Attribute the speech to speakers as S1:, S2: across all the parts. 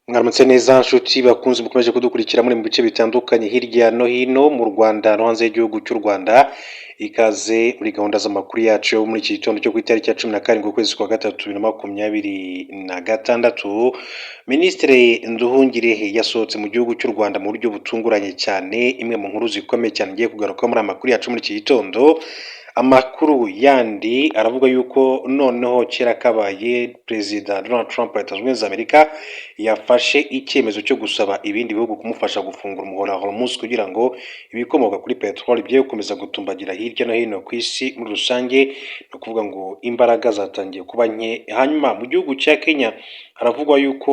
S1: Mwaramutse neza nshuti bakunze mukomeje kudukurikira muri mu bice bitandukanye hirya no hino mu Rwanda no hanze y'igihugu cy'u Rwanda, ikaze muri gahunda z'amakuru yacu yo muri iki gitondo cyo ku itariki ya 17 ukwezi kwa gatatu 2026. Minisitiri Nduhungirehe yasohotse mu gihugu cy'u Rwanda mu buryo butunguranye cyane, imwe mu nkuru zikomeye cyane ngiye kugaruka muri amakuru yacu muri iki gitondo. Amakuru yandi aravuga yuko noneho kera kabaye Perezida Donald Trump wa Leta Zunze Ubumwe za Amerika yafashe icyemezo cyo gusaba ibindi bihugu kumufasha gufungura umuhora wa Hormuz kugira ngo ibikomoka kuri peteroli bye gukomeza gutumbagira hirya no hino ku isi muri rusange. Ni ukuvuga ngo imbaraga zatangiye kuba nke. Hanyuma mu gihugu cya Kenya haravugwa yuko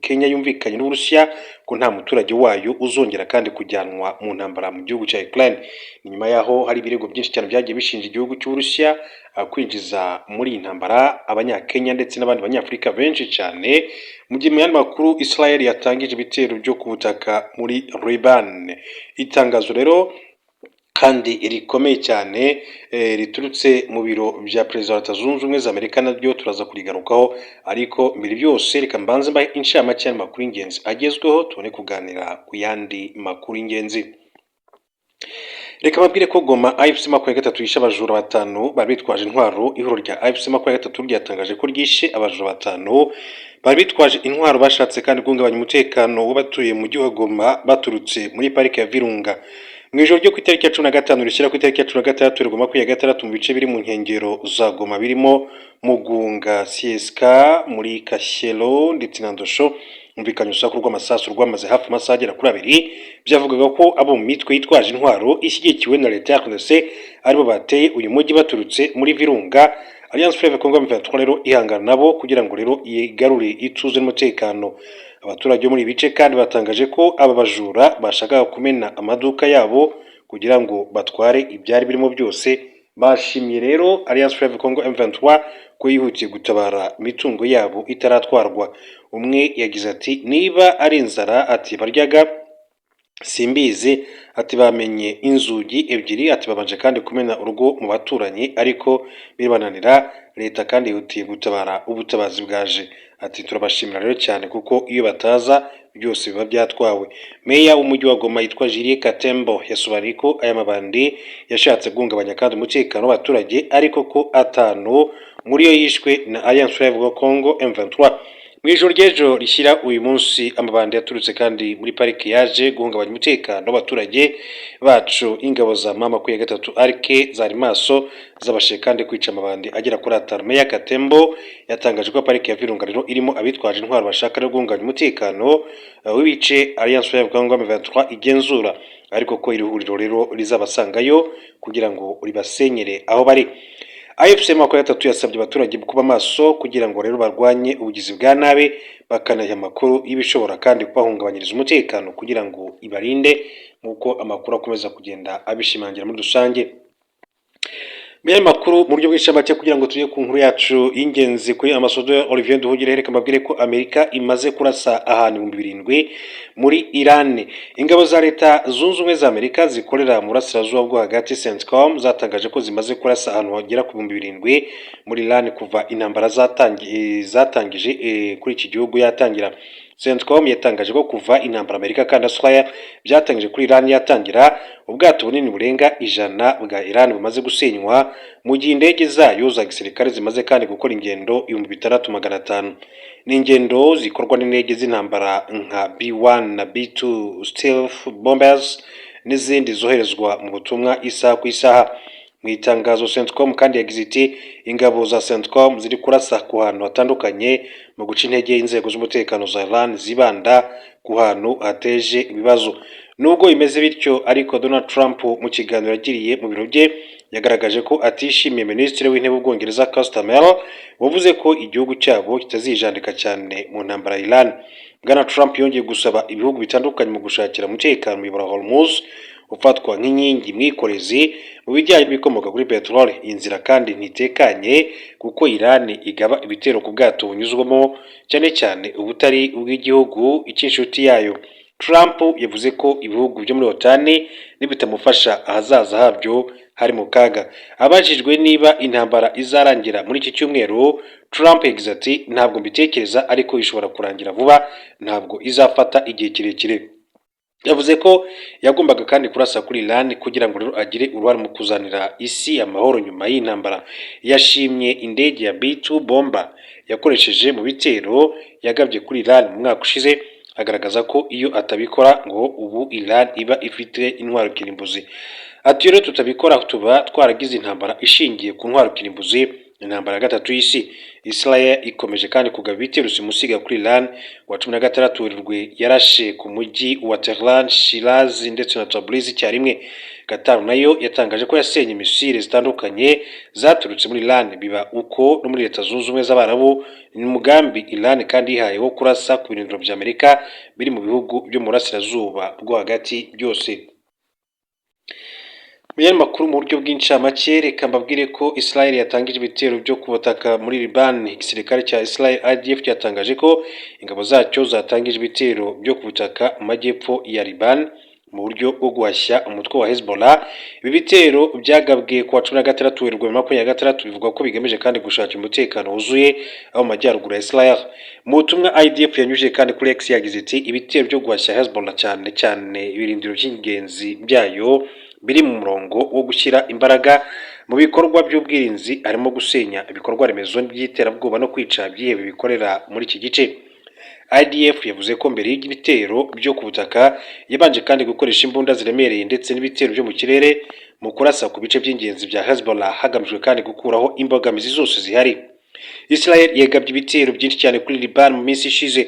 S1: Kenya yumvikanye n'Uburusiya ko nta muturage wayo uzongera kandi kujyanwa mu ntambara mu gihugu cya Ukraine. Ni nyuma yaho hari ibirego byinshi cyane byagiye bishinja igihugu cy'Uburusiya kwinjiza muri iyi ntambara abanyakenya ndetse n'abandi banyafurika benshi cyane. Mu gihe mu yandi makuru Israel yatangije ibitero byo ku butaka muri Liban. Itangazo rero kandi rikomeye cyane riturutse mu biro bya Perezida wa Leta Zunze Ubumwe za Amerika, naryo turaza kurigarukaho, ariko mbere byose reka mbanze mbahe inshamake y'amakuru y'ingenzi agezweho tubone kuganira ku yandi makuru y'ingenzi. Reka babwire ko Goma AFC 23 yishe abajura batanu bari bitwaje intwaro. Ihuriro rya AFC 23 ryatangaje ko ryishe abajura batanu bari bitwaje intwaro bashatse kandi guhungabanya umutekano w'abatuye mu gihugu wa Goma baturutse muri parike ya Virunga. Mu ijoro ryo ku itariki ya 15 rishyira ku itariki ya 16 Goma ku ya gatandatu mu bice biri mu nkengero za Goma birimo Mugunga, CSK, muri Kashyelo ndetse na Ndosho, umvikanye urusaku rw'amasasu rwamaze hafi amasaha agera kuri abiri. Byavugaga ko abo mu mitwe yitwaje intwaro ishyigikiwe na leta ya RDC aribo bateye uyu mujyi baturutse muri Virunga. Alliance Fleuve Congo M23 rero ihangana nabo kugira ngo rero igarure ituze n'umutekano. Abaturage muri ibice kandi batangaje ko aba bajura bashakaga kumena amaduka yabo kugira ngo batware ibyari birimo byose. Bashimye rero Alliance Fleuve Congo M23 ko yihutiye gutabara imitungo yabo itaratwarwa. Umwe yagize ati niba ari inzara ati baryaga simbizi, ati bamenye inzugi ebyiri, ati babanje kandi kumena urugo mu baturanyi ariko bibananira. Leta kandi yihutiye gutabara, ubutabazi bwaje. Ati turabashimira rero cyane kuko iyo bataza byose biba byatwawe. Meya w'umujyi wa Goma yitwa Julie Katembo yasobanuye ko aya mabandi yashatse guhungabanya kandi umutekano w'abaturage, ariko ko atanu muri yo yishwe na Alliance Fleuve Congo M23. Mu ijoro ry'ejo rishyira uyu munsi amabandi yaturutse kandi muri parike yaje guhungabanya umutekano w'abaturage bacu. Ingabo za mama ku ya gatatu arike zari maso zabashe kandi kwica amabandi agera kuri atanu. Meya Katembo yatangaje ko parike ya Virunga rero irimo abitwaje intwaro bashaka no guhungabanya umutekano w'ibice Alliance Fleuve Congo M23 igenzura, ariko ko iri huriro rero rizabasangayo kugira ngo ribasenyere aho bari. AFC 23 yasabye abaturage kuba maso kugira ngo rero barwanye ubugizi bwa nabi, bakanaha amakuru y'ibishobora kandi kubahungabanyiriza umutekano kugira ngo ibarinde, nk'uko amakuru akomeza kugenda abishimangira muri rusange. Mbere makuru mu buryo bw'ishamake kugira ngo tujye ku nkuru yacu y'ingenzi kuri Ambassadeur Olivier Nduhungirehe, reka mbabwire ko Amerika imaze kurasa ahantu 7,000 muri Iran. Ingabo za Leta Zunze Ubumwe za Amerika zikorera mu burasirazuba bwo hagati CENTCOM zatangaje ko zimaze kurasa ahantu hagera ku 7,000 muri Iran kuva intambara zatangije kuri iki gihugu yatangira. CENTCOM yatangaje ko kuva intambara Amerika kandi Australia byatangije kuri Iran yatangira, ubwato bunini burenga 100 bwa Iran bumaze gusenywa, mu gihe indege zayo za gisirikare zimaze kandi gukora ingendo 6500. Ni ingendo zikorwa n'indege z'intambara nka B1 na B2 stealth bombers n'izindi zoherezwa mu butumwa isaha ku isaha. Mu itangazo CENTCOM kandi yagize iti ingabo za CENTCOM ziri kurasa ku hantu hatandukanye mu guca intege inzego z'umutekano za Iran zibanda ku hantu hateje ibibazo. Nubwo imeze bityo ariko Donald Trump mu kiganiro yagiriye mu biro bye yagaragaje ko atishimiye Minisitiri w'Intebe w'Ubwongereza Castamer wavuze ko igihugu cyabo kitazijandika cyane mu ntambara ya Iran. Bwana Trump yongeye gusaba ibihugu bitandukanye mu gushakira umutekano mu Hormuz ufatwa nk'inkingi mwikorezi mu bijyanye n'ibikomoka kuri peteroli. Inzira kandi ntitekanye kuko Iran igaba ibitero ku bwato bunyuzwamo cyane cyane ubutari ubw'igihugu icy'inshuti yayo. Trump yavuze ko ibihugu byo muri OTAN nibitamufasha ahazaza habyo hari mu kaga. Abajijwe niba intambara izarangira muri iki cyumweru, Trump yagize ati ntabwo mbitekereza ariko ishobora kurangira vuba, ntabwo izafata igihe kirekire. Yavuze ko yagombaga kandi kurasa kuri Iran kugira ngo rero agire uruhare mu kuzanira isi amahoro nyuma y'intambara. Yashimye indege ya B2 bomba yakoresheje mu bitero yagabye kuri Iran mu mwaka ushize, agaragaza ko iyo atabikora ngo ubu Iran iba ifite intwaro kirimbuzi. Ati rero tutabikora tuba twaragize intambara ishingiye ku ntwaro kirimbuzi, intambara ya gatatu y'isi. Israel ikomeje kandi kugaba ibitero simusiga kuri Iran. Wa 16 Werurwe yarashe ku mujyi wa Tehran, Shiraz ndetse na Tabriz icyarimwe. Qatar nayo yatangaje ko yasenye misile zitandukanye zaturutse muri Iran. Biba uko no muri Leta Zunze Ubumwe z'Abarabu, ni umugambi Iran kandi yihaye wo kurasa ku birindiro bya Amerika biri mu bihugu byo mu burasirazuba bwo hagati byose. Mu yandi makuru mu buryo bw'incamake, reka mbabwire ko Israel yatangije ibitero byo ku butaka muri Liban. Igisirikare cya Israel IDF cyatangaje ko ingabo zacyo zatangije ibitero byo ku butaka mu majyepfo ya Liban mu buryo bwo guhashya umutwe wa Hezbollah. Ibi bitero byagabwe ku wa 16 Werurwe 2026, bivuga ko bigamije kandi gushakira umutekano wuzuye aho mu majyaruguru ya Israel. Mu butumwa IDF yanyujije kandi kuri X yagize iti ibitero byo guhashya Hezbollah cyane cyane ibirindiro by'ingenzi byayo biri mu murongo wo gushyira imbaraga mu bikorwa by'ubwirinzi, harimo gusenya ibikorwa remezo by'iterabwoba no kwica byihebe bikorera muri iki gice. IDF yavuze ko mbere y'ibitero byo ku butaka yabanje kandi gukoresha imbunda ziremereye ndetse n'ibitero byo mu kirere mu kurasa ku bice by'ingenzi bya Hezbollah, hagamijwe kandi gukuraho imbogamizi zose zihari. Israel yegabye ibitero byinshi cyane kuri Liban mu minsi ishize,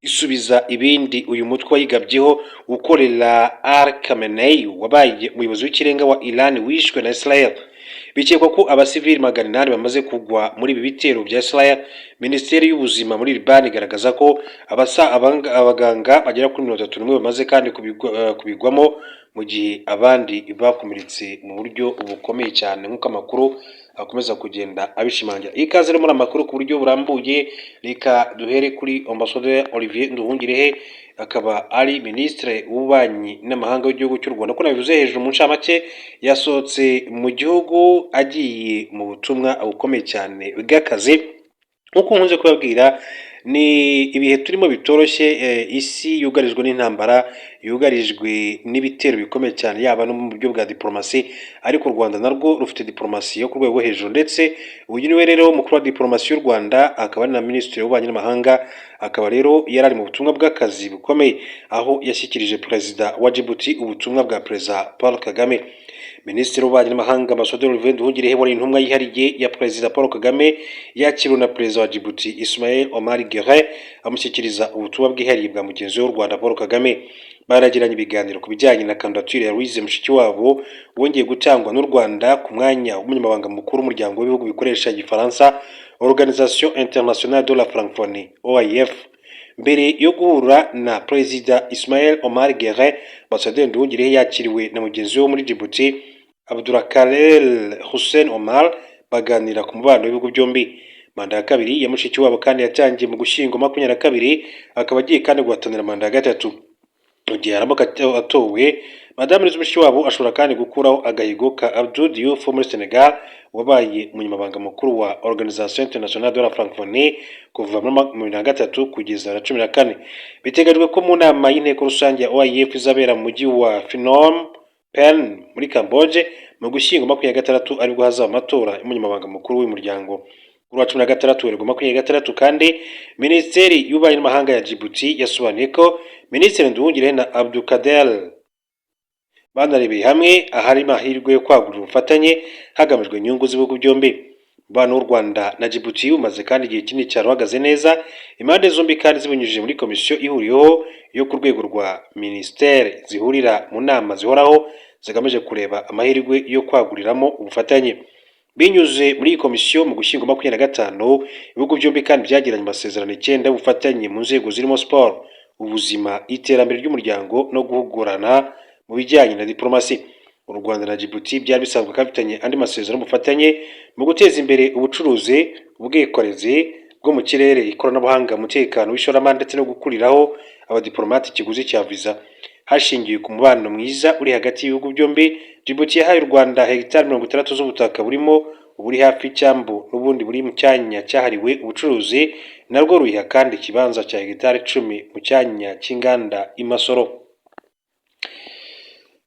S1: isubiza ibindi uyu mutwe wayigabyeho ukorera Khamenei wabaye umuyobozi w'ikirenga wa Iran wishwe na Israel. Bikekwa ko abasivili 800 bamaze kugwa muri ibi bitero bya Israel. Minisiteri y'ubuzima muri Liban igaragaza ko abaganga bagera kuri 31 bamaze kandi kubigwamo, mu gihe abandi bakomeretse mu buryo bukomeye cyane nk'uko amakuru akomeza kugenda abishimangira. Ikaze muri amakuru ku buryo burambuye, reka duhere kuri Ambassadeur Olivier Nduhungirehe, akaba ari Ministre w'ububanyi n'amahanga w'igihugu cy'u Rwanda. Ko nabivuze hejuru mu ncamake, yasohotse mu gihugu agiye mu butumwa bukomeye cyane bw'akazi. Nk'uko nkunze kubabwira, ni ibihe turimo bitoroshye, isi yugarijwe n'intambara, yugarijwe n'ibitero bikomeye cyane yaba no mu buryo bwa diplomasi, ariko u Rwanda narwo rufite diplomasi yo ku rwego hejuru. Ndetse uyu niwe rero umukuru wa diplomasi y'u Rwanda, akaba ari na Minisitiri w'ububanyi n'amahanga, akaba rero yarari mu butumwa bw'akazi bukomeye, aho yashyikirije Perezida wa Djibouti ubutumwa bwa Perezida Paul Kagame. Minisitiri w'ububanyi n'amahanga Ambassadeur Olivier Nduhungirehe wari intumwa yihariye ya Perezida Paul Kagame, yakiriwe na Perezida wa Djibouti Ismail Omar Guelleh, amushyikiriza ubutumwa bwihariye bwa mugenzi w'u Rwanda Paul Kagame. Baragiranye ibiganiro ku bijyanye na kandidatire ya Louise Mushikiwabo wongeye gutangwa n'u Rwanda ku mwanya w'umunyamabanga mukuru w'umuryango w'ibihugu bikoresha igifaransa, Organisation Internationale de la Francophonie OIF. Mbere yo guhura na Perezida Ismail Omar Guelleh, Ambassadeur Nduhungirehe yakiriwe na mugenzi we muri Djibouti Abdulkader Hussein Omar, baganira ku mubano w'ibihugu byombi. Manda ya kabiri ya Mushikiwabo kandi yatangiye mu Gushyingo 2022, akaba agiye kandi guhatanira manda ya gatatu. Mu gihe aramuka atowe, Madame Louise Mushikiwabo ashobora kandi gukuraho agahigo ka Abdou Diouf muri Senegal wabaye umunyamabanga mukuru wa Organisation Internationale de la Francophonie kuva muri 2023 kugeza na 2014. Biteganyijwe ko mu nama y'inteko rusange ya OIF izabera mu mujyi wa Phnom Penh muri Camboge mu Gushyingo 2026 aribwo hazaba amatora y'umunyamabanga mukuru w'umuryango. Kuri wa 16 Werurwe 2026 kandi Minisiteri y'ububanyi n'amahanga ya Djibouti yasobanuye ko Minisitiri Nduhungirehe na Abdulkader banarebeye hamwe ahari amahirwe yo kwagura ubufatanye hagamijwe inyungu z'ibihugu byombi. Umubano w'u Rwanda na Djibouti umaze kandi igihe kinini cyane uhagaze neza, impande zombi kandi zibinyujije muri komisiyo ihuriyeho yo ku rwego rwa ministeri zihurira mu nama zihoraho zigamije kureba amahirwe yo kwaguriramo ubufatanye. Binyuze muri iyi komisiyo mu Gushyingo 2025, ibihugu byombi kandi byagiranye amasezerano 9 y'ubufatanye mu nzego zirimo sport, ubuzima, iterambere ry'umuryango no guhugurana mu bijyanye na diplomasi. U Rwanda na Djibouti byari bisanzwe kafitanye andi masezerano y'ubufatanye mu guteza imbere ubucuruzi, ubwikorezi bwo mu kirere, ikoranabuhanga, umutekano w'ishoramari ndetse no gukuriraho abadiplomate ikiguzi cya visa, hashingiwe ku mubano mwiza uri hagati y'ibihugu byombi Djibouti yahaye u Rwanda hegitari 60 z'ubutaka burimo uburi hafi y'icyambu n'ubundi buri mu cyanya cyahariwe ubucuruzi, narwo ruyiha kandi ikibanza cya hegitari 10 mu cyanya cy'inganda i Masoro.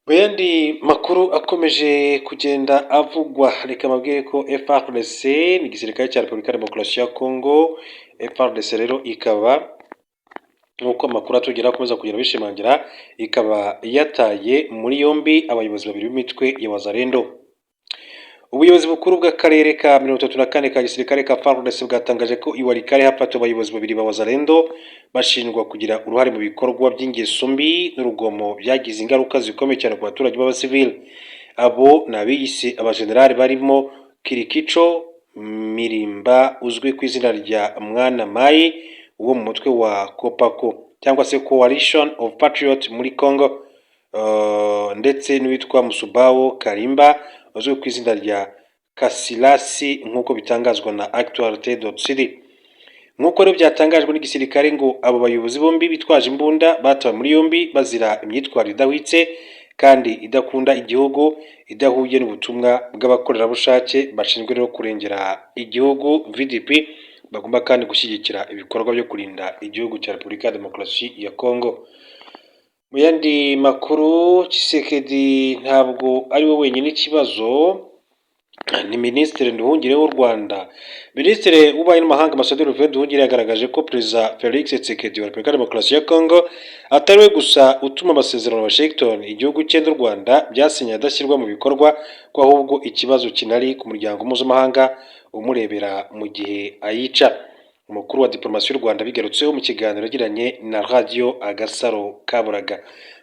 S1: Mu yandi makuru akomeje kugenda avugwa, reka mabwire ko FARDC ni igisirikare cya Repubulika ya Demokarasi ya Congo. FARDC rero ikaba nk'uko amakuru atugera akomeza kugenda bishimangira, ikaba yataye muri yombi abayobozi babiri b'imitwe ya Wazalendo. Ubuyobozi bukuru bw'akarere ka 34 ka gisirikare ka FARDC bwatangaje ko iwarikare hafatiwe abayobozi babiri ba Wazalendo bashinjwa kugira uruhare mu bikorwa by'ingeso mbi n'urugomo byagize ingaruka zikomeye cyane ku baturage b'abasivili. Abo ni abiyise abajenerali barimo Kirikico Mirimba uzwi ku izina rya Mwana Mai wo mu mutwe wa Kopako cyangwa se Coalition of Patriots muri Congo, ndetse n'uwitwa Musubawo Karimba uzwi ku izina rya Kasilasi nk'uko bitangazwa na Actualite.cd. Nk'uko rero byatangajwe n'igisirikare ngo abo bayobozi bombi bitwaje imbunda batawe muri yombi bazira imyitwarire idahwitse kandi idakunda igihugu, idahuye n'ubutumwa bw'abakorerabushake bashinzwe rero kurengera igihugu VDP, bagomba kandi gushyigikira ibikorwa byo kurinda igihugu cya Repubulika ya Demokarasi ya Congo. Mu yandi makuru, Tshisekedi ntabwo ari we wenyine ikibazo, ni Minisitiri Nduhungire w'u Rwanda. Minisitiri w'ububanyi n'amahanga Ambasaderi Olivier Nduhungire yagaragaje ko Perezida Felix Tshisekedi wa Repubulika ya Demokarasi ya Congo atari we gusa utuma amasezerano ya Washington igihugu cye n'u Rwanda byasinye adashyirwa mu bikorwa, ko ahubwo ikibazo kinari ku muryango mpuzamahanga umurebera mu gihe ayica. Umukuru wa diplomasi y'u Rwanda bigarutseho mu kiganiro yagiranye na Radio Agasaro Kaburaga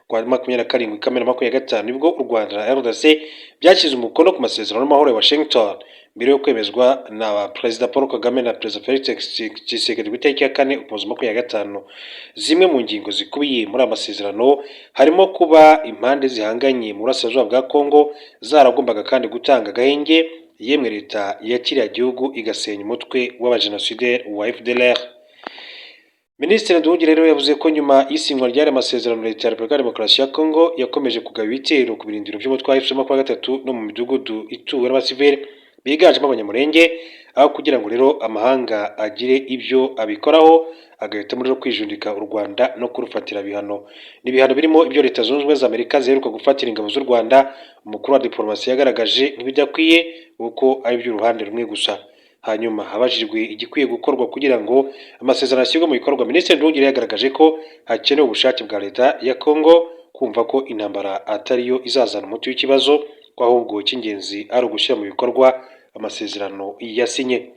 S1: kwa 27 Kamena 2025 nibwo u Rwanda na RDC byashyize umukono ku masezerano y'amahoro ya Washington mbere yo kwemezwa na Perezida Paul Kagame na Perezida Felix Tshisekedi ku itariki ya 4 Ukuboza 2025. Zimwe mu ngingo zikubiye muri amasezerano harimo kuba impande zihanganye mu burasirazuba bwa Congo zaragombaga kandi gutanga agahenge, yemwe leta ya kiriya gihugu igasenya umutwe w'abajenosideri wa FDLR. Minisitiri Nduhungire rero yavuze ko nyuma y'isinywa ry'aya amasezerano leta ya Repubulika ya Demokarasi ya Congo yakomeje kugaba ibitero ku birindiro by'umutwe wa M23 no mu midugudu ituwe n'abasivili biganjemo abanyamurenge, aho kugira ngo rero amahanga agire ibyo abikoraho agahitamo rero kwijundika u Rwanda no kurufatira ibihano. N'ibihano birimo ibyo Leta Zunze Ubumwe za Amerika ziheruka gufatira ingabo z'u Rwanda. Umukuru wa diplomasi yagaragaje nk'ibidakwiye kuko ari by'uruhande rumwe gusa. Hanyuma abajijwe igikwiye gukorwa kugira ngo amasezerano ashyirwe mu bikorwa, Minisitiri Nduhungire yagaragaje ko hakenewe ubushake bwa leta ya Congo kumva ko intambara atariyo izazana umuti w'ikibazo, ko ahubwo cy'ingenzi ari ugushyira mu bikorwa amasezerano yasinye.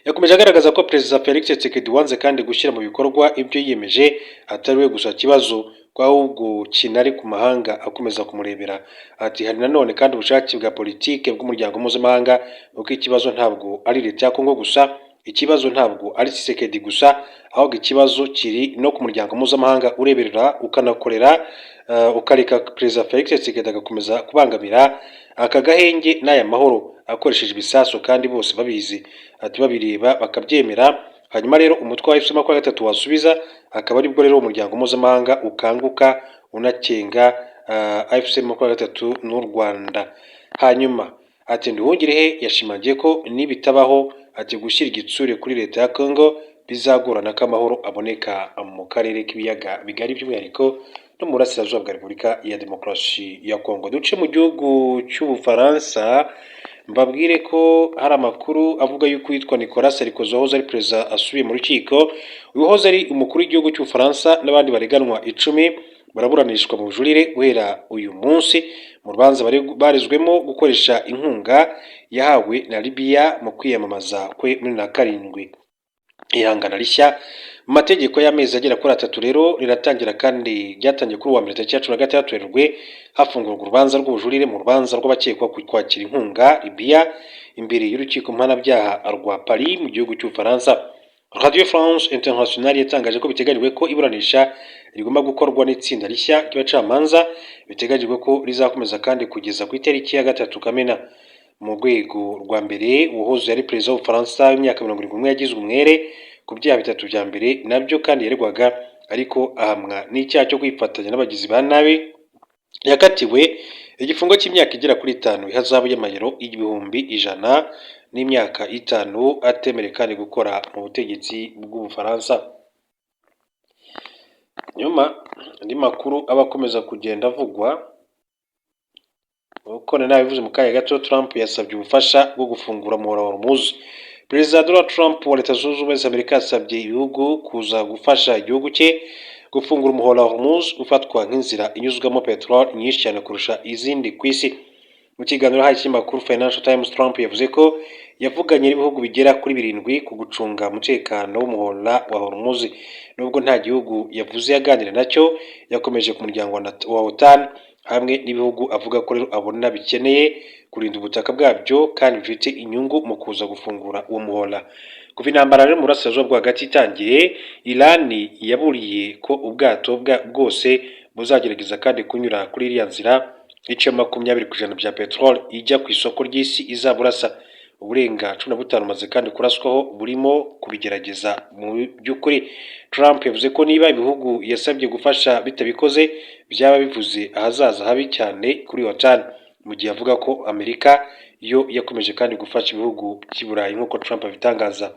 S1: Yakomeje agaragaza ko Perezida Felix Tshisekedi wanze kandi gushyira mu bikorwa ibyo yiyemeje atari we gusa kibazo, ko ahubwo kinari ku mahanga akomeza kumurebera. Ati hari nanone kandi ubushake bwa politike bw'umuryango mpuzamahanga, kuko ikibazo ntabwo ari leta ya Congo gusa, ikibazo ntabwo ari Tshisekedi gusa, ahubwo ikibazo kiri no ku muryango mpuzamahanga ureberera ukanakorera, ukareka Perezida Felix Tshisekedi agakomeza kubangamira aka gahenge n'aya mahoro akoresheje ibisasu kandi bose babizi. Ati babireba bakabyemera, hanyuma rero umutwe wa M23 wasubiza, akaba aribwo rero umuryango mpuzamahanga ukanguka unakenga M23 n'u Rwanda. Hanyuma ati Nduhungire yashimangiye ko nibitabaho ati gushyira igitsure kuri leta ya Congo bizagorana ko amahoro aboneka mu karere k'ibiyaga bigari by'umwihariko no mu burasirazuba bwa Repubulika ya Demokarasi ya Congo. Duce mu gihugu cy'Ubufaransa, mbabwire ko hari amakuru avuga yuko yitwa Nicolas Sarkozy wahoze ari perezida asubiye mu rukiko. Uwahoze ari umukuru w'igihugu cy'Ubufaransa n'abandi bareganwa 10 baraburanishwa mu bujurire guhera uyu munsi mu rubanza barezwemo gukoresha inkunga yahawe na Libya mu kwiyamamaza kwe muri na 7. Ihangana rishya mu mategeko y'amezi agera kuri 3 rero riratangira kandi ryatangiye kuri wa mbere tariki ya 16 Werurwe hafungurwa urubanza rw'ubujurire mu rubanza rw'abakekwa kwakira inkunga Libya imbere y'urukiko mpanabyaha rwa Paris mu gihugu cy'Ubufaransa. Radio France Internationale yatangaje ko biteganyijwe ko iburanisha rigomba gukorwa n'itsinda rishya ry'abacamanza, biteganyijwe ko rizakomeza kandi kugeza ku itariki ya 3 Kamena. Mu rwego rwa mbere uwahoze ari perezida w'Ubufaransa w'imyaka 71 yagizwe umwere ku byaha 3 bya mbere nabyo kandi yaregwaga, ariko ahamwa n'icyaha cyo kwifatanya n'abagizi ba nabi. Yakatiwe igifungo cy'imyaka igera kuri 5, ihazabu y'amayero 100,000 n'imyaka 5 atemerewe kandi gukora mu butegetsi bw'Ubufaransa. Nyuma andi makuru aba akomeza kugenda avugwa, uko nabivuze mu kanya gato, Trump yasabye ubufasha bwo gufungura umuhora wa Hormuz. Perezida Donald Trump wa Leta Zunze Ubumwe za Amerika yasabye ibihugu kuza gufasha igihugu cye gufungura umuhora wa Hormuz ufatwa nk'inzira inyuzwamo peteroli nyinshi cyane kurusha izindi ku isi. Mu kiganiro haye ikinyamakuru Financial Times, Trump yavuze ko yavuganye n'ibihugu bigera kuri 7 ku gucunga umutekano w'umuhora wa Hormuz. Nubwo nta gihugu yavuze yaganira nacyo, yakomeje ku muryango wa OTAN hamwe n'ibihugu avuga ko rero abona bikeneye kurinda ubutaka bwabyo kandi bifite inyungu mu kuza gufungura uwo muhora. Kuva intambara rero mu burasirazuba bwo hagati itangiye, Iran yaburiye ko ubwato bwose buzagerageza kandi kunyura kuri iriya nzira ice 20% bya peteroli ijya ku isoko ry'isi izaburasa. Uburenga 15 maze kandi kuraswaho burimo kubigerageza. Mu by'ukuri Trump yavuze ko niba ibihugu yasabye gufasha bitabikoze byaba bivuze ahazaza habi cyane kuri OTAN, mu gihe avuga ko Amerika yo yakomeje kandi gufasha ibihugu by'i Burayi nk'uko Trump abitangaza.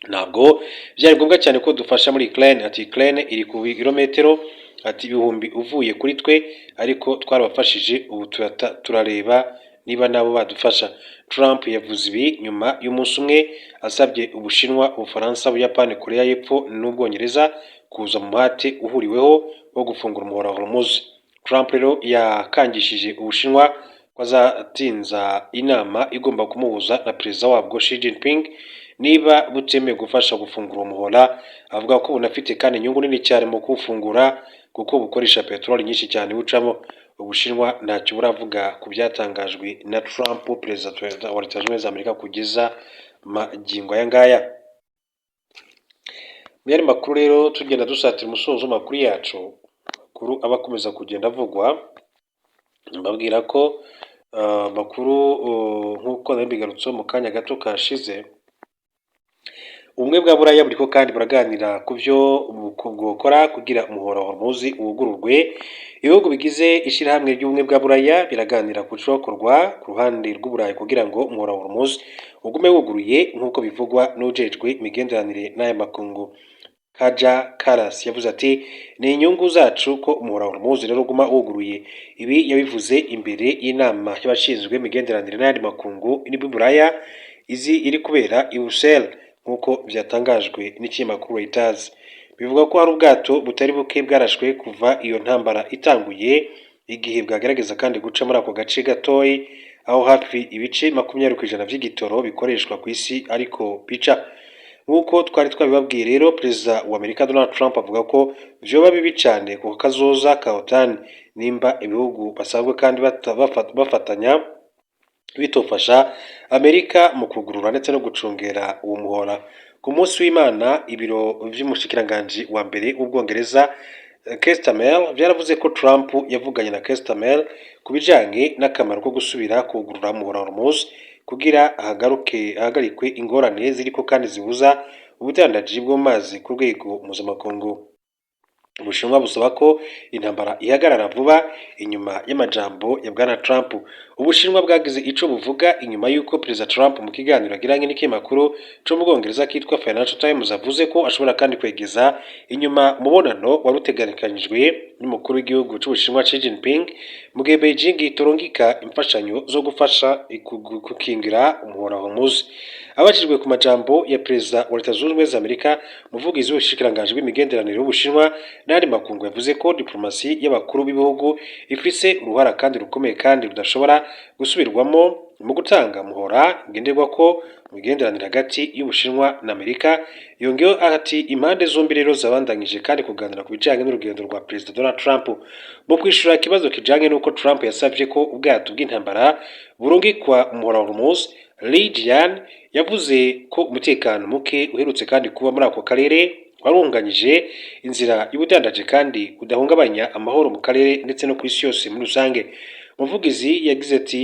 S1: Ntabwo byari ngombwa cyane ko dufasha muri Ukraine, ati Ukraine iri ku birometero ati 1000 uvuye kuri twe, ariko twarabafashije, ubu turareba niba nabo badufasha. Trump yavuze ibi nyuma y'umunsi umwe asabye Ubushinwa, Ubufaransa, Ubuyapani, Korea y'Epfo n'Ubwongereza kuza mu muhate uhuriweho wo gufungura umuhora wa Hormuz. Trump rero yakangishije Ubushinwa ko azatinza inama igomba kumuhuza na perezida wabwo Xi Jinping niba butemeye gufasha gufungura umuhora. Avuga ko bunafite kandi inyungu nini cyane mu kuwufungura kuko bukoresha peteroli nyinshi cyane bucamo. Ubushinwa ntacyo buravuga ku byatangajwe na Trump, perezida wa Leta Zunze Ubumwe za Amerika, kugeza magingo aya ngaya. Mu yandi makuru rero tugenda dusatira umusozo makuru yacu, makuru aba akomeza kugenda avugwa, mbabwira ko makuru nk'uko nabigarutseho mu kanya gato kashize, ubumwe bwa Buraya buriko kandi buraganira ku byo bukora kugira umuhora wa Hormuz uwugururwe. Ibihugu bigize ishyirahamwe ry'ubumwe bwa Buraya biraganira ku cokorwa ku ruhande rw'Uburayi kugira ngo umuhora wa Hormuz ugume wuguruye nk'uko bivugwa n'ujejwe imigenderanire n'aya makungu. Kaja Kallas yavuze ati ni inyungu zacu ko umuhora wa Hormuz rero uguma wuguruye. Ibi yabivuze imbere y'inama y'abashinzwe imigenderanire n'ayandi makungu n'ib'i Buraya iri kubera i Bruxelles nk'uko byatangajwe n'ikinyamakuru Reuters. Bivuga ko hari ubwato butari buke bwarashwe kuva iyo ntambara itanguye, igihe bwagerageza kandi guca muri ako gace gatoyi aho hafi ibice 20% by'igitoro bikoreshwa ku isi ariko bica. Nk'uko twari twabibabwiye rero, perezida wa Amerika Donald Trump avuga ko vyoba bibi cyane ku kazoza ka OTAN nimba ibihugu basabwe kandi bafatanya bitofasha Amerika mu kugurura ndetse no gucungera uwo muhora. Ku munsi w'Imana, ibiro vy'umushikiranganji wa mbere w'Ubwongereza Keir Starmer byaravuze ko Trump yavuganye na Keir Starmer ku bijanye n'akamaro ko gusubira kugurura umuhora wa Hormuz kugira hagarikwe ingorane ziriko kandi zibuza ubudandaji bwo mazi ku rwego mpuzamakungu. Ubushinwa busaba ko intambara ihagarara vuba inyuma y'amajambo ya bwana Trump. Ubushinwa bwagize ico buvuga inyuma y'uko perezida Trump mu kiganiro agiranye n'ikinyamakuru cyo mu Bwongereza kitwa Financial Times avuze ko ashobora kandi kwegeza inyuma umubonano wari uteganijwe n'umukuru w'igihugu cy'Ubushinwa Xi Jinping mu gihe Beijing itorongika imfashanyo zo gufasha gukingira umuhora wa Hormuz. Abajijwe ku majambo ya perezida wa Leta Zunze Ubumwe za Amerika, umuvugizi w'ubushikiranganji bw'imigenderanire w'Ubushinwa n'andi makungu yavuze ko diplomasi y'abakuru b'ibihugu ifise uruhara kandi rukomeye kandi rudashobora gusubirwamo mu gutanga muhora ngenderwa ko mu migenderanire hagati y'Ubushinwa na Amerika. Yongeyeho ati impande zombi rero zabandanyije kandi kuganira ku bijanye n'urugendo rwa perezida Donald Trump mu kwishura ikibazo kijanye n'uko Trump yasavye ko ubwato bw'intambara burungikwa umuhora wa Hormuz. Li Jian yavuze ko umutekano muke uherutse kandi kuba muri ako karere warunganyije inzira y'ubudandaje kandi udahungabanya amahoro mu karere ndetse no ku isi yose muri rusange. Umuvugizi yagize ati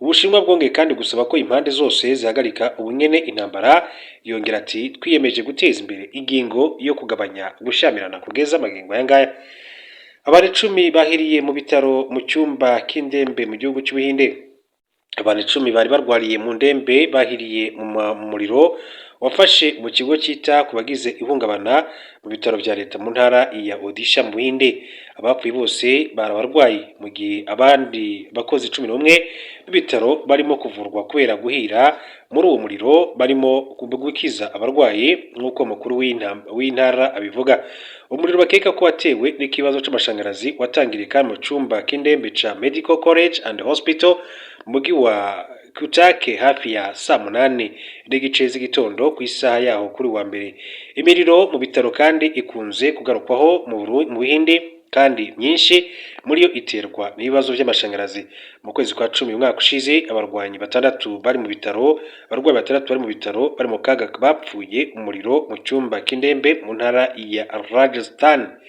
S1: Ubushinwa bwongeye kandi gusaba ko impande zose zihagarika ubunyene intambara. Yongera ati twiyemeje guteza imbere ingingo yo kugabanya gushamirana kugeza amagingo aya ngaya. Abantu 10 bahiriye mu bitaro mu cyumba k'indembe mu gihugu cy'Ubuhinde. Abantu 10 bari barwariye mu ndembe bahiriye mu muriro wafashe mu kigo cyita ku bagize ihungabana mu bitaro bya leta mu ntara ya Odisha mu Buhinde. Abapfuye bose bari abarwayi mu gihe abandi bakozi 11 b'ibitaro barimo kuvurwa kubera guhira muri uwo muriro barimo gukiza abarwayi nk'uko mukuru w'intara abivuga. Umuriro bakeka ko watewe n'ikibazo cy'amashanyarazi watangiriye kandi mu cyumba k'indembe ca Medical College and Hospital mugi wa Kutake hafi ya saa 8 n'igice z'igitondo ku isaha yaho kuri wa mbere. Imiriro mu bitaro kandi ikunze kugarukwaho mu Buhinde kandi myinshi muri yo iterwa n'ibibazo by'amashanyarazi. Mu kwezi kwa 10 umwaka ushize abarwayi 6 bari mu bitaro, abarwayi 6 bari mu bitaro bari mu kaga bapfuye umuriro mu cyumba k'indembe mu ntara ya Rajasthan.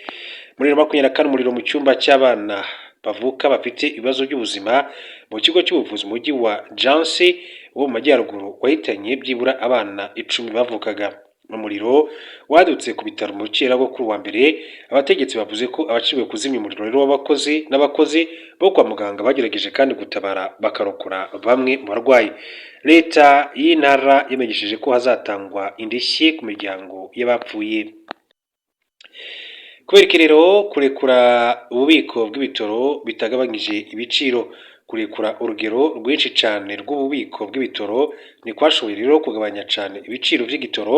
S1: Muri 2024 umuriro mu cyumba cy'abana bavuka bafite ibibazo by'ubuzima mu kigo cy'ubuvuzi mu mujyi wa Jhansi wo mu majyaruguru wahitanye byibura abana 10 bavukaga. Umuriro wadutse ku bitaro mu cyera bwo kuri wa mbere. Abategetsi bavuze ko abacibwe kuzimya umuriro rero n'abakozi bo kwa muganga bagerageje kandi gutabara bakarokora bamwe mu barwayi. Leta y'intara yamenyesheje ko hazatangwa indishyi ku miryango y'abapfuye. Kubera rero kurekura ububiko bw'ibitoro bitagabanyije ibiciro, kurekura urugero rwinshi cyane rw'ububiko bw'ibitoro ntikwashoboye rero kugabanya cyane ibiciro by'igitoro,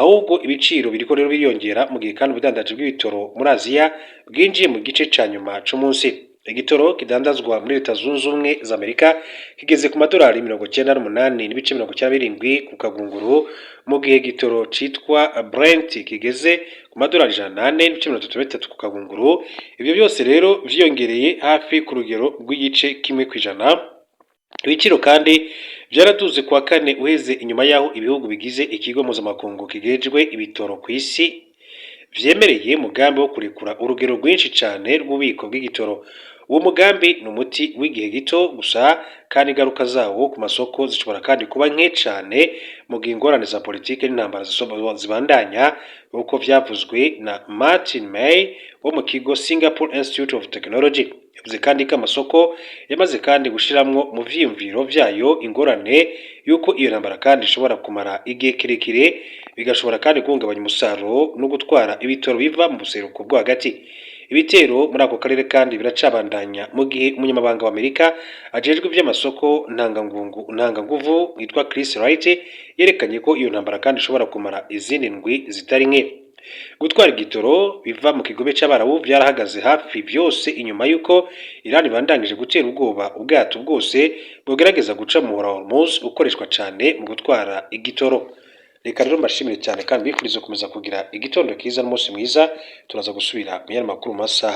S1: ahubwo ibiciro biriko rero biriyongera mu gihe kandi ubudandaji bw'ibitoro muri Aziya bwinjiye mu gice cya nyuma c'umunsi. Igitoro kidandazwa muri Leta Zunze Ubumwe za Amerika kigeze ku madolari 98.97 ku kagunguru, mu gihe igitoro citwa Brent kigeze ku madolari 104.33 ku kagunguru. Ibyo byose rero vyiyongereye hafi ku rugero rw'igice kimwe kwijana. Ibiciro kandi byaraduze kwa kane uheze inyuma yaho ibihugu bigize ikigo mpuzamakungu kigejwe ibitoro ku isi vyemereye mugambi wo kurekura urugero rwinshi cyane rw'ububiko bw'igitoro. Uwo mugambi ni umuti w'igihe gito gusa kandi ingaruka zawo ku masoko zishobora kandi kuba nke cyane mu gihe ingorane za politike n'intambara zibandanya, uko vyavuzwe na Martin May wo mu kigo Singapore Institute of Technology. Yavuze kandi ko amasoko yamaze kandi gushiramwo mu vyiyumviro vyayo ingorane yuko iyo ntambara kandi ishobora kumara igihe kirekire, bigashobora kandi guhungabanya umusaruro no gutwara ibitoro biva mu buseruko bwo hagati. Ibitero muri ako karere kandi biracabandanya mu gihe umunyamabanga wa Amerika ajejwe iby'amasoko ntanganguvu witwa Chris Wright yerekanye ko iyo ntambara kandi ishobora kumara izindi ndwi zitari nke. Gutwara igitoro biva mu kigobe c'abarabu byarahagaze hafi byose inyuma yuko Iran bandangije gutera ubwoba ubwato bwose bugerageza guca mu muhora wa Hormuz ukoreshwa cyane mu gutwara igitoro. Reka rero mbashimire cyane kandi bifuriza gukomeza kugira igitondo kiza n'umunsi mwiza. Turaza gusubira mu makuru masaha